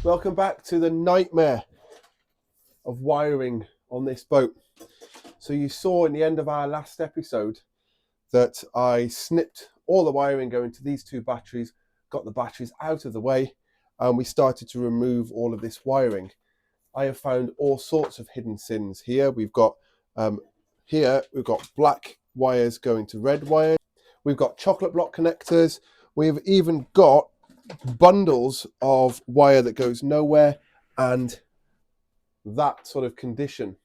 Welcome back to the nightmare of wiring on this boat. So you saw in the end of our last episode that I snipped all the wiring going to these two batteries, got the batteries out of the way, and we started to remove all of this wiring. I have found all sorts of hidden sins here. We've got black wires going to red wires. We've got chocolate block connectors. We've even got bundles of wire that goes nowhere and that sort of condition.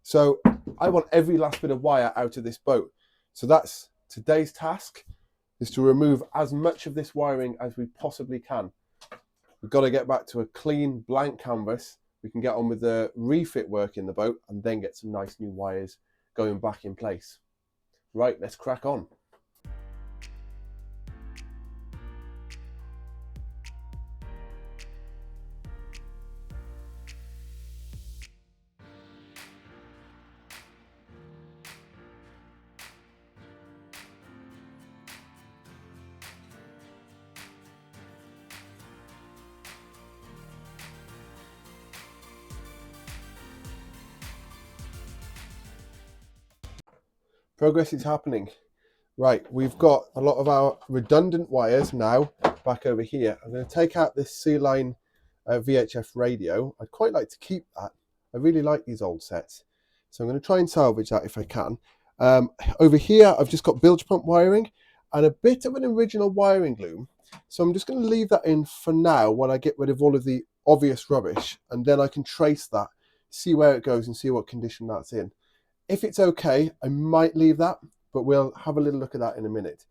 So I want every last bit of wire out of this boat. So that's today's task, is to remove as much of this wiring as we possibly can. We've got to get back to a clean blank canvas. We can get on with the refit work in the boat and then get some nice new wires going back in place. Right, let's crack on. Progress is happening. Right, we've got a lot of our redundant wires now back over here. I'm going to take out this C-line VHF radio. I'd quite like to keep that. I really like these old sets. So I'm going to try and salvage that if I can. Over here, I've just got bilge pump wiring and a bit of an original wiring loom. So I'm just going to leave that in for now while I get rid of all of the obvious rubbish. And then I can trace that, see where it goes and see what condition that's in. If it's okay, I might leave that, but we'll have a little look at that in a minute.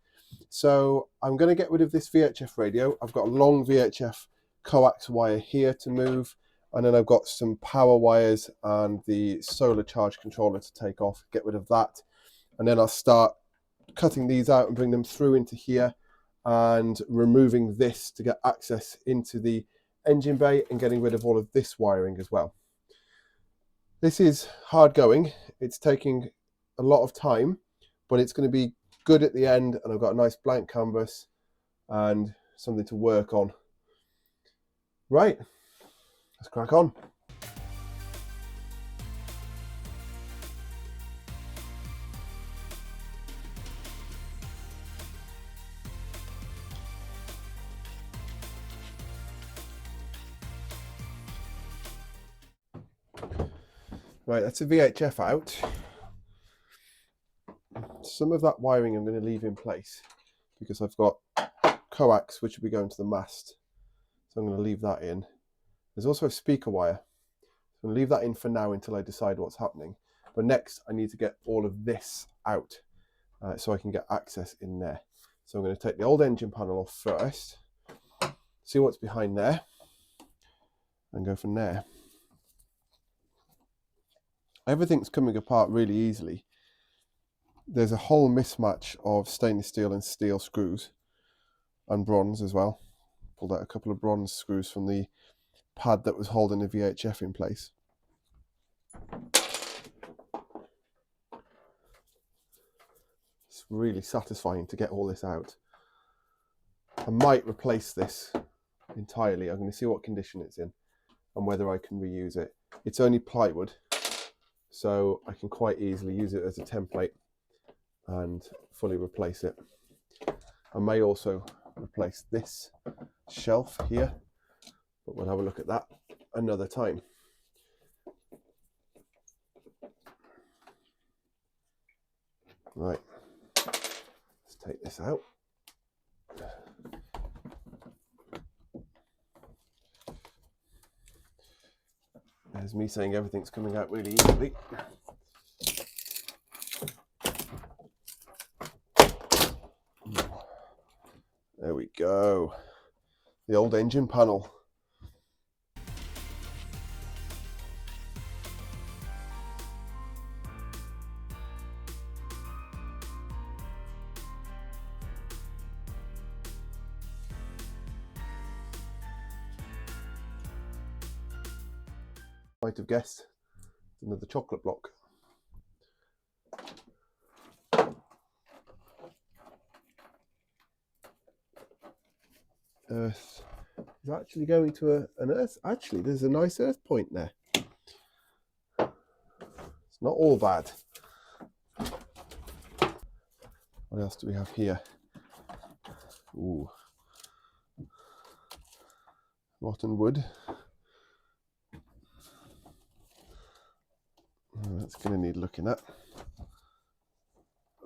So I'm going to get rid of this VHF radio. I've got a long VHF coax wire here to move, and then I've got some power wires and the solar charge controller to take off, get rid of that. And then I'll start cutting these out and bring them through into here and removing this to get access into the engine bay and getting rid of all of this wiring as well. This is hard going. It's taking a lot of time, but it's going to be good at the end, and I've got a nice blank canvas and something to work on. Right, let's crack on. Right, that's a VHF out. Some of that wiring I'm going to leave in place because I've got coax which will be going to the mast. So I'm going to leave that in. There's also a speaker wire. I'm going to leave that in for now until I decide what's happening. But next I need to get all of this out so I can get access in there. So I'm going to take the old engine panel off first, see what's behind there, and go from there. Everything's coming apart really easily. There's a whole mismatch of stainless steel and steel screws and bronze as well. Pulled out a couple of bronze screws from the pad that was holding the VHF in place. It's really satisfying to get all this out. I might replace this entirely. I'm going to see what condition it's in and whether I can reuse it. It's only plywood, so I can quite easily use it as a template and fully replace it. I may also replace this shelf here, but we'll have a look at that another time. Right, let's take this out. There's me saying everything's coming out really easily. There we go. The old engine panel. Might have guessed, another chocolate block. Earth is actually going to an earth. Actually, there's a nice earth point there. It's not all bad. What else do we have here? Ooh. Rotten wood. Oh, that's going to need looking at.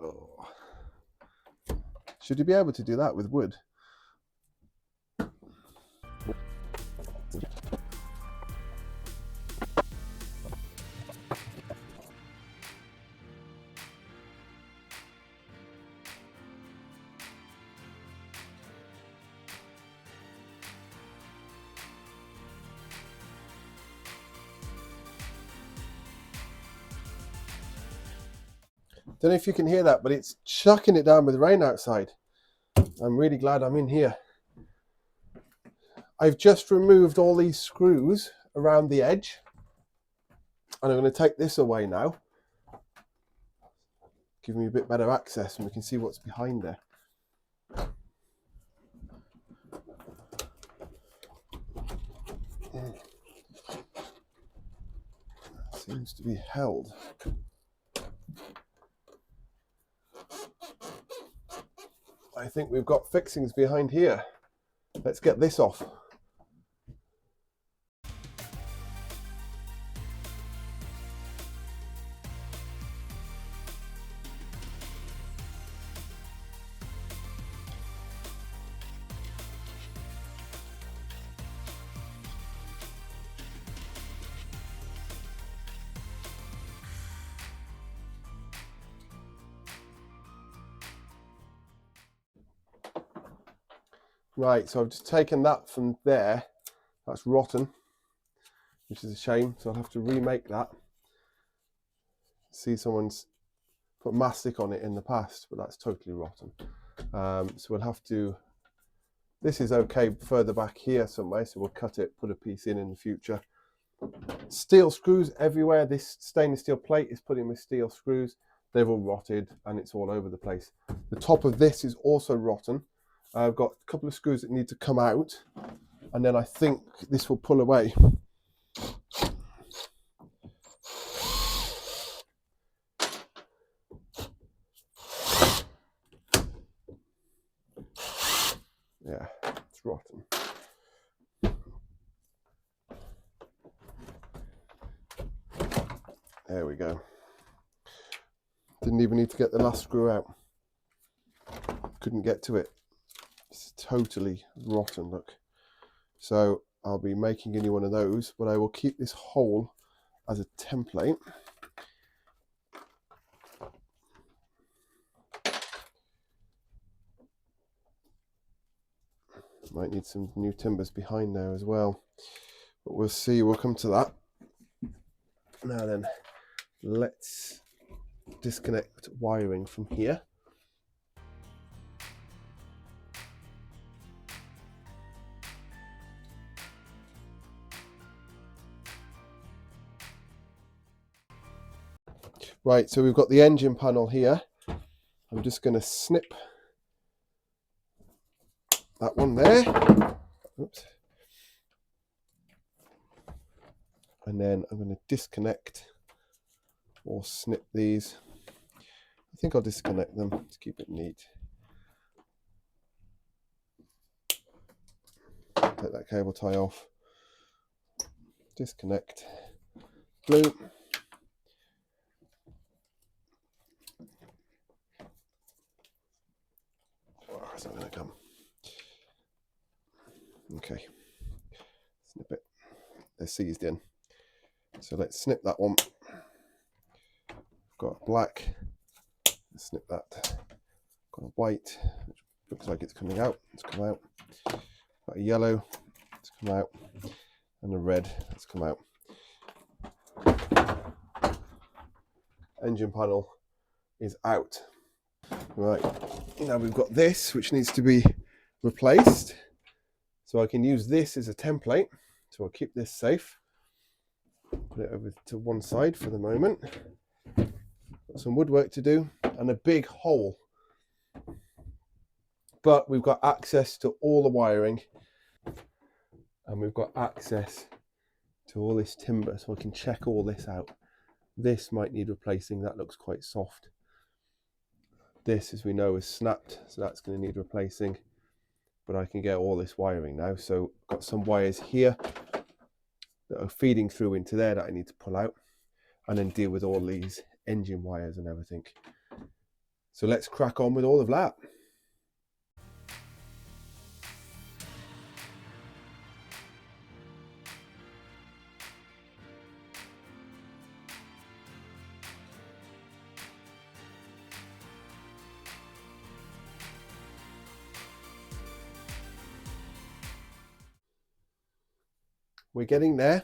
Oh. Should you be able to do that with wood? Don't know if you can hear that, but it's chucking it down with rain outside. I'm really glad I'm in here. I've just removed all these screws around the edge, and I'm going to take this away now, give me a bit better access, and we can see what's behind there. Seems to be held. I think we've got fixings behind here. Let's get this off. Right, so I've just taken that from there. That's rotten, which is a shame, so I'll have to remake that. See, someone's put mastic on it in the past, but that's totally rotten. So we'll have to, this is okay further back here somewhere, so we'll cut it, put a piece in the future. Steel screws everywhere. This stainless steel plate is put in with steel screws. They've all rotted and it's all over the place. The top of this is also rotten. I've got a couple of screws that need to come out, and then I think this will pull away. Yeah, it's rotten. There we go. Didn't even need to get the last screw out. Couldn't get to it. It's totally rotten, look. So I'll be making a new one of those, but I will keep this hole as a template. Might need some new timbers behind there as well, but we'll see, we'll come to that. Now then, let's disconnect wiring from here. Right, so we've got the engine panel here. I'm just going to snip that one there. Oops. And then I'm going to disconnect or snip these. I think I'll disconnect them to keep it neat. Take that cable tie off. Disconnect. Glue. Oh, it's not going to come. Okay. Snip it. They're seized in. So let's snip that one. I've got black. Let's snip that. Got a white, which looks like it's coming out. It's come out. Got a yellow. It's come out. And a red. It's come out. Engine panel is out. Right. Now we've got this, which needs to be replaced. So I can use this as a template. So I'll keep this safe. Put it over to one side for the moment. Got some woodwork to do and a big hole. But we've got access to all the wiring. And we've got access to all this timber, so I can check all this out. This might need replacing, that looks quite soft. This, as we know, is snapped, so that's going to need replacing. But I can get all this wiring now, so I've got some wires here that are feeding through into there that I need to pull out, and then deal with all these engine wires and everything. So let's crack on with all of that. We're getting there.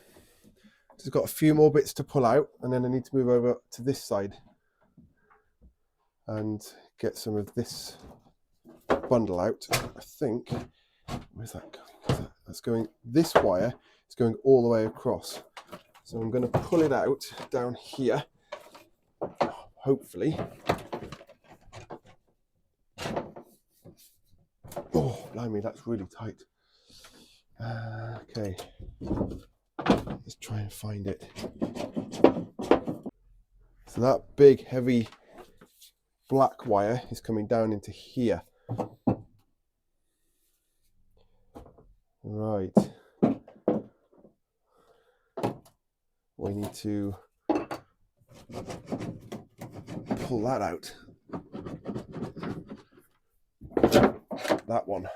Just got a few more bits to pull out, and then I need to move over to this side and get some of this bundle out. I think, where's that going? That's going, this wire is going all the way across. So I'm going to pull it out down here, hopefully. Oh, blimey, that's really tight. Okay, let's try and find it. So that big, heavy black wire is coming down into here. Right. We need to pull that out. That one.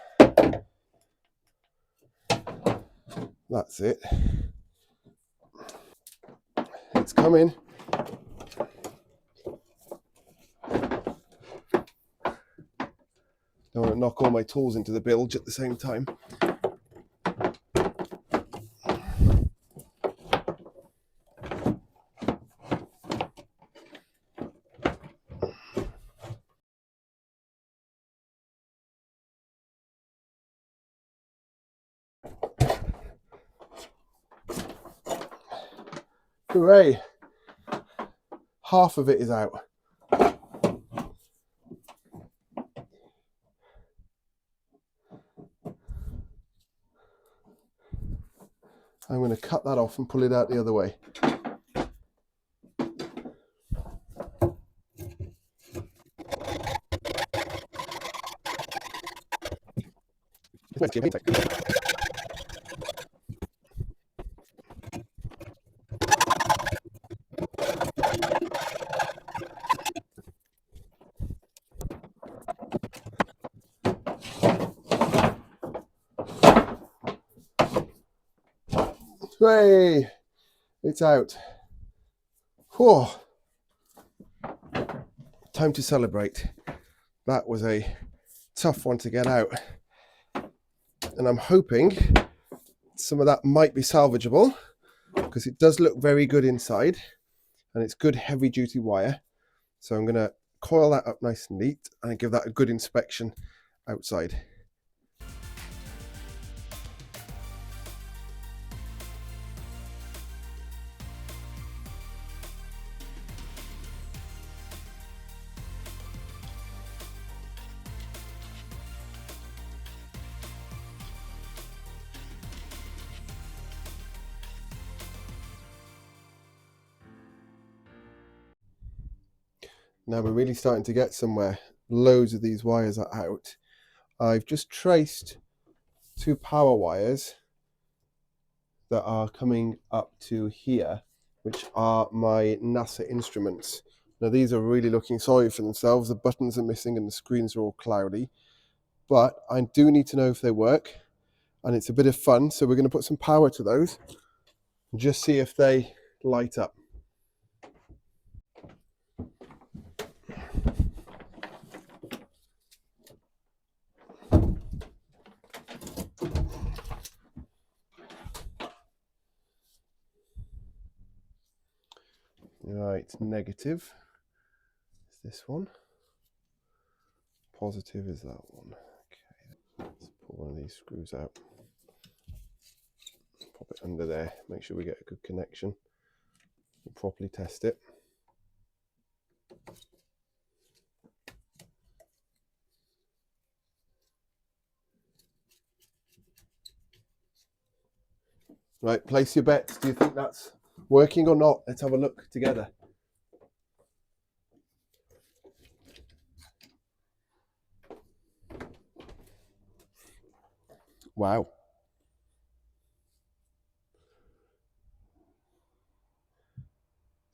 That's it. It's coming. Don't want to knock all my tools into the bilge at the same time. Hooray! Half of it is out. I'm going to cut that off and pull it out the other way. Hooray! It's out. Whew. Time to celebrate. That was a tough one to get out. And I'm hoping some of that might be salvageable, because it does look very good inside, and it's good heavy duty wire. So I'm going to coil that up nice and neat and give that a good inspection outside. Now we're really starting to get somewhere. Loads of these wires are out. I've just traced 2 power wires that are coming up to here, which are my NASA instruments. Now these are really looking sorry for themselves. The buttons are missing and the screens are all cloudy. But I do need to know if they work, and it's a bit of fun. So we're going to put some power to those and just see if they light up. Right, negative is this one. Positive is that one. Okay, let's pull one of these screws out. Pop it under there, make sure we get a good connection. We'll properly test it. Right, place your bets. Do you think that's working or not? Let's have a look together. Wow.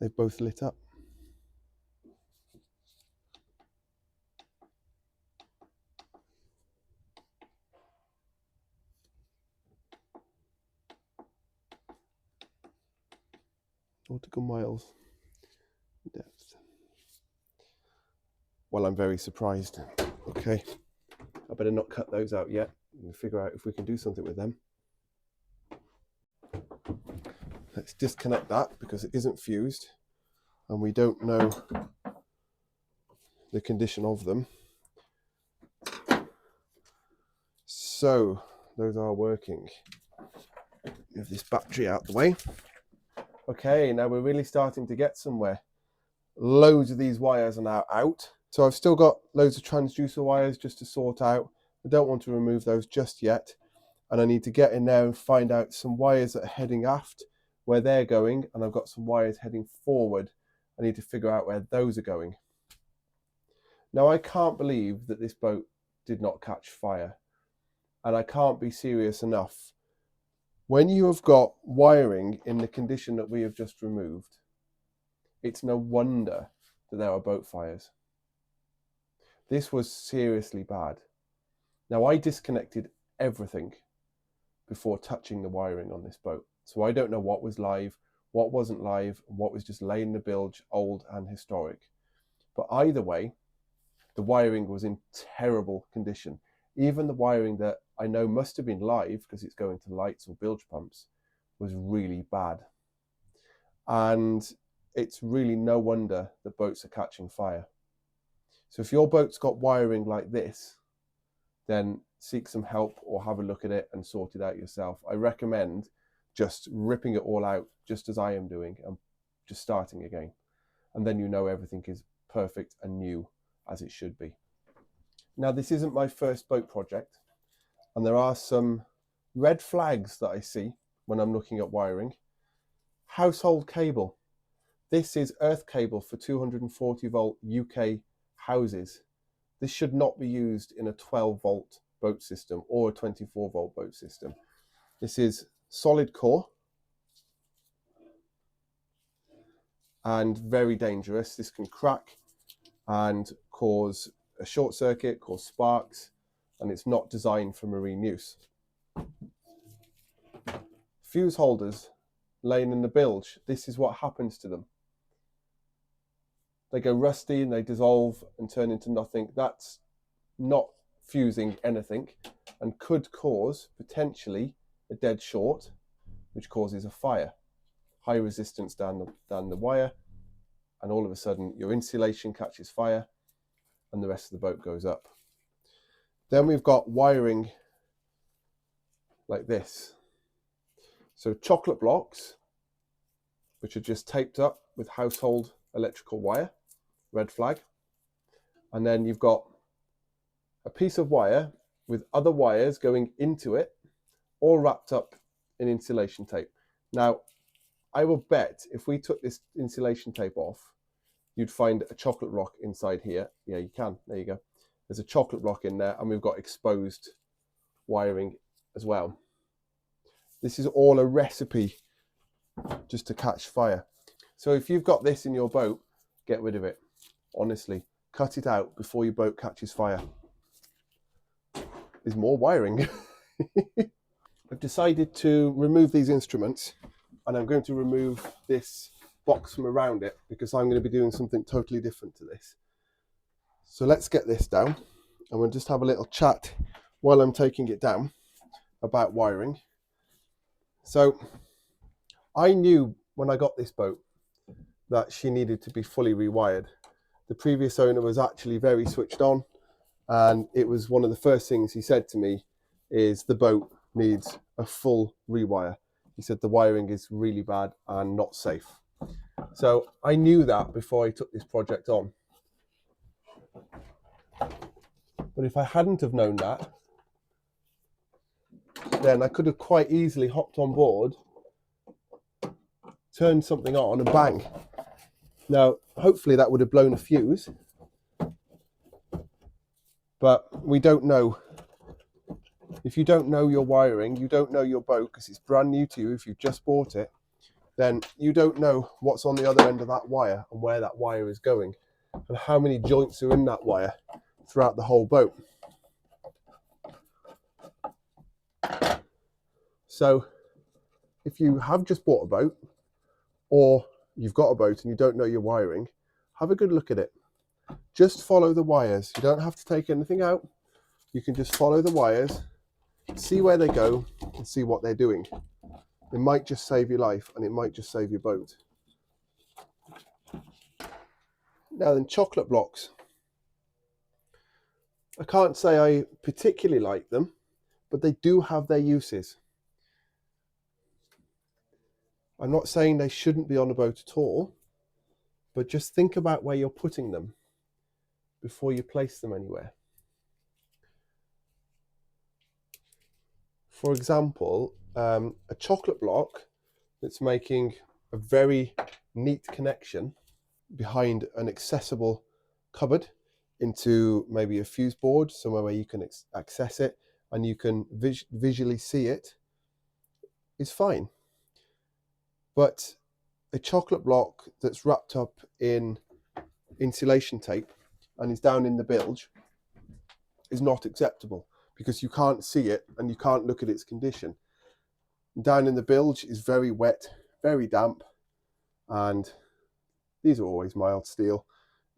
They've both lit up. Nautical miles depth. Well, I'm very surprised. Okay, I better not cut those out yet and figure out if we can do something with them. Let's disconnect that because it isn't fused and we don't know the condition of them. So those are working. Move this battery out the way. Okay, now we're really starting to get somewhere. Loads of these wires are now out. So I've still got loads of transducer wires just to sort out. I don't want to remove those just yet. And I need to get in there and find out some wires that are heading aft, where they're going. And I've got some wires heading forward. I need to figure out where those are going. Now I can't believe that this boat did not catch fire. And I can't be serious enough. When you have got wiring in the condition that we have just removed, it's no wonder that there are boat fires. This was seriously bad. Now I disconnected everything before touching the wiring on this boat. So I don't know what was live, what wasn't live, and what was just laying the bilge, old and historic. But either way, the wiring was in terrible condition. Even the wiring that I know must have been live because it's going to lights or bilge pumps was really bad. And it's really no wonder that boats are catching fire. So if your boat's got wiring like this, then seek some help or have a look at it and sort it out yourself. I recommend just ripping it all out, just as I am doing, and just starting again. And then you know everything is perfect and new as it should be. Now, this isn't my first boat project, and there are some red flags that I see when I'm looking at wiring. Household cable. This is earth cable for 240 volt UK houses. This should not be used in a 12 volt boat system or a 24 volt boat system. This is solid core and very dangerous. This can crack and cause a short circuit, cause sparks, and it's not designed for marine use. Fuse holders laying in the bilge, this is what happens to them. They go rusty and they dissolve and turn into nothing. That's not fusing anything and could cause potentially a dead short, which causes a fire. High resistance down the wire, and all of a sudden your insulation catches fire and the rest of the boat goes up. Then we've got wiring like this. So chocolate blocks, which are just taped up with household electrical wire, red flag. And then you've got a piece of wire with other wires going into it, all wrapped up in insulation tape. Now, I will bet if we took this insulation tape off, you'd find a chocolate block inside here. Yeah, you can. There you go. There's a chocolate block in there, and we've got exposed wiring as well. This is all a recipe just to catch fire. So if you've got this in your boat, get rid of it. Honestly, cut it out before your boat catches fire. There's more wiring. I've decided to remove these instruments, and I'm going to remove this box from around it because I'm going to be doing something totally different to this. So let's get this down, and we'll just have a little chat while I'm taking it down about wiring. So I knew when I got this boat that she needed to be fully rewired. The previous owner was actually very switched on, and it was one of the first things he said to me is the boat needs a full rewire. He said the wiring is really bad and not safe. So I knew that before I took this project on. But if I hadn't have known that, then I could have quite easily hopped on board turn something on and bang. Now, hopefully that would have blown a fuse, but we don't know. If you don't know your wiring, you don't know your boat because it's brand new to you, if you've just bought it, then you don't know what's on the other end of that wire and where that wire is going and how many joints are in that wire throughout the whole boat. So if you have just bought a boat, or you've got a boat and you don't know your wiring, have a good look at it. Just follow the wires. You don't have to take anything out. You can just follow the wires, see where they go and see what they're doing. It might just save your life and it might just save your boat. Now then, chocolate blocks. I can't say I particularly like them, but they do have their uses. I'm not saying they shouldn't be on a boat at all, but just think about where you're putting them before you place them anywhere. For example, a chocolate block that's making a very neat connection behind an accessible cupboard into maybe a fuse board, somewhere where you can access it and you can visually see it, is fine. But a chocolate block that's wrapped up in insulation tape and is down in the bilge is not acceptable because you can't see it and you can't look at its condition. Down in the bilge is very wet, very damp, and these are always mild steel.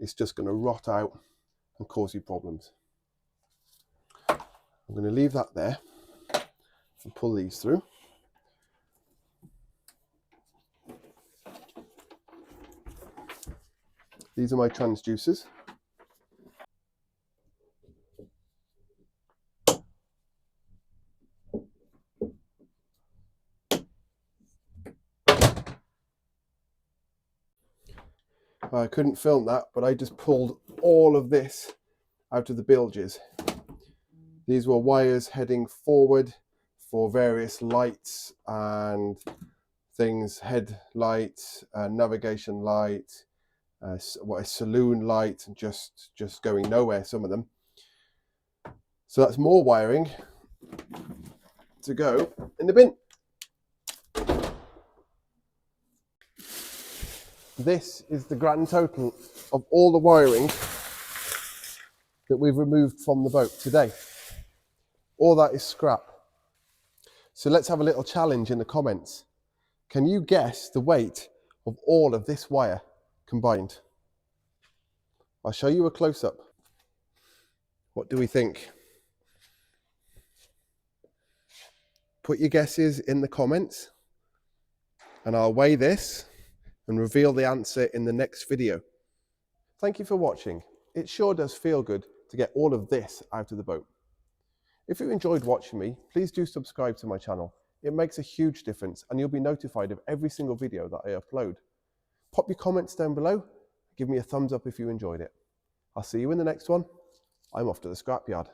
It's just going to rot out and cause you problems. I'm going to leave that there and pull these through. These are my transducers. I couldn't film that, but I just pulled all of this out of the bilges. These were wires heading forward for various lights and things, headlight, navigation light, a saloon light, and just going nowhere, some of them. So that's more wiring to go in the bin. This is the grand total of all the wiring that we've removed from the boat today. All that is scrap. So let's have a little challenge in the comments. Can you guess the weight of all of this wire combined? I'll show you a close-up. What do we think? Put your guesses in the comments and I'll weigh this and reveal the answer in the next video. Thank you for watching. It sure does feel good to get all of this out of the boat. If you enjoyed watching me, please do subscribe to my channel. It makes a huge difference and you'll be notified of every single video that I upload. Pop your comments down below. Give me a thumbs up if you enjoyed it. I'll see you in the next one. I'm off to the scrapyard.